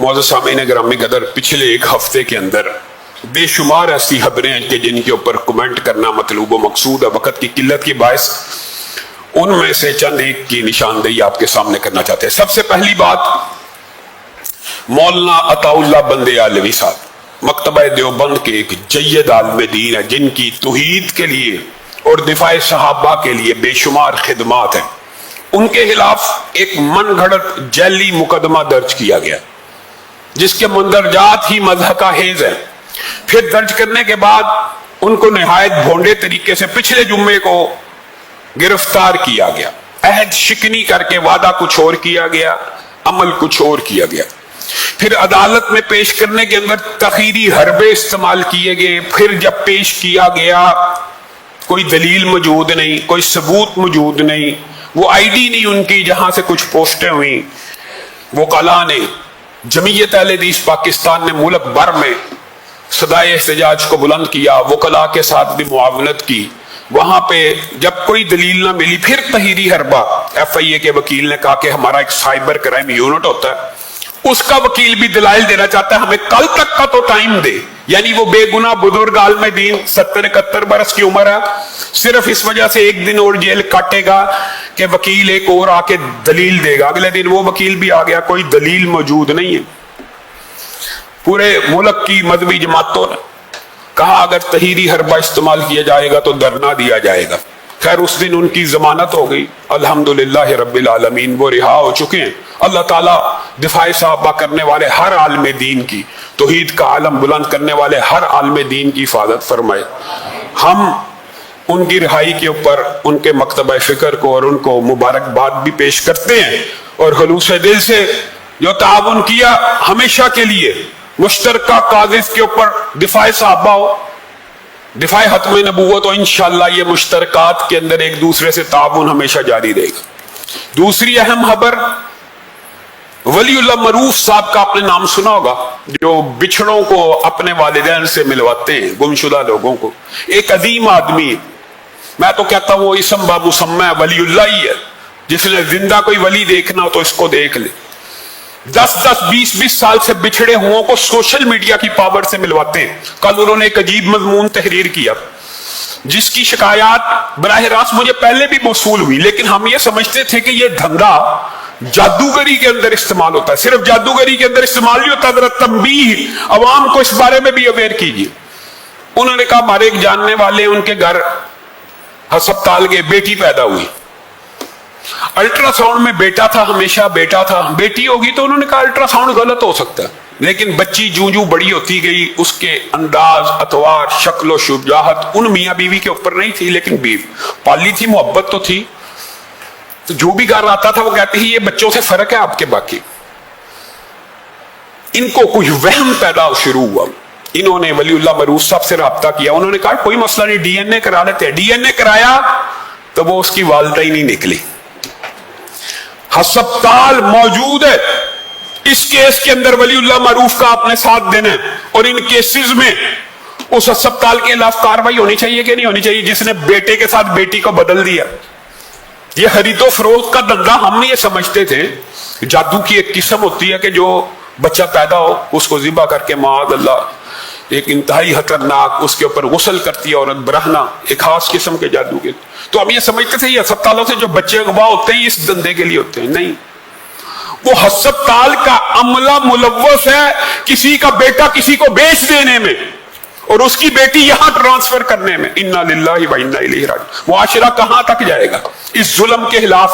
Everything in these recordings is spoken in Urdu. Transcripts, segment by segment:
معزز سامعین گرامی قدر، پچھلے ایک ہفتے کے اندر بے شمار ایسی خبریں ہیں کہ جن کے اوپر کمنٹ کرنا مطلوب و مقصود ہے، وقت کی قلت کی باعث ان میں سے چند ایک کی نشاندہی آپ کے سامنے کرنا چاہتے ہیں۔ سب سے پہلی بات، مولانا عطا اللہ بند عالوی صاحب مکتبہ دیوبند کے ایک جید عالم دین ہے، جن کی توحید کے لیے اور دفاع صحابہ کے لیے بے شمار خدمات ہیں۔ ان کے خلاف ایک من گھڑت جعلی مقدمہ درج کیا گیا جس کے مندرجات ہی مضحکہ خیز ہیں۔ پھر درج کرنے کے بعد ان کو نہایت بھونڈے طریقے سے پچھلے جمعے کو گرفتار کیا گیا، عہد شکنی کر کے وعدہ کچھ اور کیا گیا، عمل کچھ اور کیا گیا۔ پھر عدالت میں پیش کرنے کے اندر تخیری حربے استعمال کیے گئے۔ پھر جب پیش کیا گیا کوئی دلیل موجود نہیں، کوئی ثبوت موجود نہیں، وہ آئی ڈی نہیں ان کی جہاں سے کچھ پوسٹیں ہوئیں۔ وکلاء نے، جمعیت اہل حدیث پاکستان نے ملک بھر میں صدائے احتجاج کو بلند کیا، وکلاء کے ساتھ بھی معاونت کی۔ وہاں پہ جب کوئی دلیل نہ ملی، پھر تحریری حربہ ایف آئی اے کے وکیل نے کہا کہ ہمارا ایک سائبر کرائم یونٹ ہوتا ہے، اس کا وکیل بھی دلائل دینا چاہتا ہے، ہمیں کل تک کا تو ٹائم دے۔ یعنی وہ بے گناہ بزرگ عالم دین 70-71 برس کی عمر ہے، صرف اس وجہ سے ایک دن اور جیل کاٹے گا کہ وکیل ایک اور آ کے دلیل دے گا۔ اگلے دن وہ وکیل بھی آ گیا، کوئی دلیل موجود نہیں ہے۔ پورے ملک کی مذہبی جماعتوں نے کہا اگر تحریری حربہ استعمال کیا جائے گا تو دھرنا دیا جائے گا۔ خیر اس دن ان کی ضمانت ہو گئی، الحمدللہ رب العالمین، وہ رہا ہو چکے ہیں۔ اللہ تعالیٰ دفاع صحابہ کرنے والے ہر عالم دین کی، توحید کا عالم بلند کرنے والے ہر عالم دین کی حفاظت فرمائے۔ ہم ان کی رہائی کے اوپر ان کے مکتبہ فکر کو اور ان کو مبارکباد بھی پیش کرتے ہیں، اور خلوص دل سے جو تعاون کیا ہمیشہ کے لیے مشترکہ کاغذ کے اوپر دفاع صحابہ ہو، دفاع ختم نبوت ہو، انشاءاللہ یہ مشترکات کے اندر ایک دوسرے سے تعاون ہمیشہ جاری رہے گا۔ دوسری اہم خبر، ولی اللہ معروف صاحب کا آپ نے نام سنا ہوگا، جو بچھڑوں کو اپنے والدین سے ملواتے ہیں، گمشدہ لوگوں کو۔ ایک عظیم آدمی، میں تو کہتا ہوں وہ اسم با مسمى ولی اللہ ہی ہے۔ جس نے زندہ کوئی ولی دیکھنا ہو تو اس کو دیکھ لے۔ 10-20 سال سے بچھڑے ہوں کو سوشل میڈیا کی پاور سے ملواتے ہیں۔ کل انہوں نے ایک عجیب مضمون تحریر کیا جس کی شکایات براہ راست مجھے پہلے بھی موصول ہوئی، لیکن ہم یہ سمجھتے تھے کہ یہ دھندا جادوگری کے اندر استعمال ہوتا ہے۔ صرف جادوگری کے اندر استعمال نہیں ہوتا، ذرا تنبیہ عوام کو اس بارے میں بھی اویئر کیجیے۔ انہوں نے کہا ہمارے ایک جاننے والے، ان کے گھر ہسپتال کے بیٹی پیدا ہوئی، الٹرا ساؤنڈ میں بیٹا تھا، ہمیشہ بیٹا تھا، بیٹی ہوگی تو انہوں نے کہا الٹرا ساؤنڈ غلط ہو سکتا ہے، لیکن بچی جوں بڑی ہوتی گئی اس کے انداز، اطوار، شکل و شجاعت ان میاں بیوی کے اوپر نہیں تھی، لیکن بیوی پالی تھی، محبت تو تھی۔ تو جو بھی گھر آتا تھا وہ کہتے ہی یہ بچوں سے فرق ہے آپ کے باقی۔ ان کو کچھ وہم پیدا شروع ہوا، انہوں نے ولی اللہ معروف صاحب سے رابطہ کیا، انہوں نے کہا کوئی مسئلہ نہیں، ڈی این اے کرا لیتے ہیں۔ ڈی این اے کرایا تو وہ اس کی والدہ ہی نہیں نکلی۔ ہسپتال موجود ہے، اس کیس کے اندر ولی اللہ معروف کا آپ نے ساتھ دینا ہے، اور ان کیسز میں اس ہسپتال کے خلاف کاروائی ہونی چاہیے کہ نہیں ہونی چاہیے جس نے بیٹے کے ساتھ بیٹی کو بدل دیا۔ یہ خرید و فروخت کا دھندا، ہم یہ سمجھتے تھے جادو کی ایک قسم ہوتی ہے کہ جو بچہ پیدا ہو اس کو ذبح کر کے معاذ اللہ ایک انتہائی خطرناک، اس کے اوپر غسل کرتی ہے عورت برہنہ، ایک خاص قسم کے جادو کے۔ تو ہم یہ سمجھتے تھے یہ ہسپتالوں سے جو بچے اغوا ہوتے ہیں اس دھندے کے لیے ہوتے ہیں، نہیں، وہ ہسپتال کا عملہ ملوث ہے کسی کا بیٹا کسی کو بیچ دینے میں اور اس کی بیٹی یہاں ٹرانسفر کرنے میں۔ انا للہ و انا الیہ راجعون۔ معاشرہ کہاں تک جائے گا اس ظلم کے خلاف؟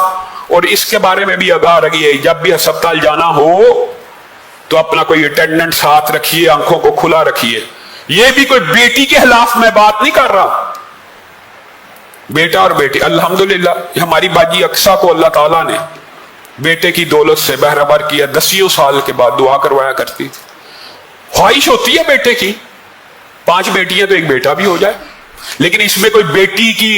اور اس کے بارے میں بھی آگاہ رہیے، جب بھی ہسپتال جانا ہو تو اپنا کوئی اٹینڈنٹ ساتھ رکھیے، آنکھوں کو کھلا رکھیے۔ یہ بھی کوئی بیٹی کے خلاف میں بات نہیں کر رہا، بیٹا اور بیٹی۔ الحمدللہ ہماری باجی اقصیٰ کو اللہ تعالیٰ نے بیٹے کی دولت سے بہرہ کیا، 10 سال کے بعد دعا کروایا کرتی۔ خواہش ہوتی ہے بیٹے کی، 5 بیٹیاں تو ایک بیٹا بھی ہو جائے، لیکن اس میں کوئی بیٹی کی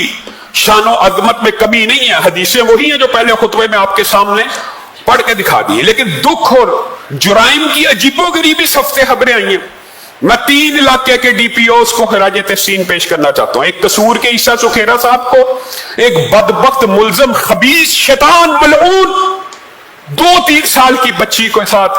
شان و عظمت میں کمی نہیں ہے۔ حدیثیں وہی ہیں جو پہلے خطبے میں آپ کے سامنے پڑھ کے دکھا دی، لیکن دکھ اور جرائم کی عجیب و غریب اس ہفتے خبریں آئی ہیں۔ میں 3 علاقے کے ڈی پی اوز کو خراج تحسین پیش کرنا چاہتا ہوں۔ ایک قصور کے عیسیٰ سکھیرا صاحب کو، ایک بدبخت ملزم خبیث شیطان ملعون 2-3 سال کی بچی کے ساتھ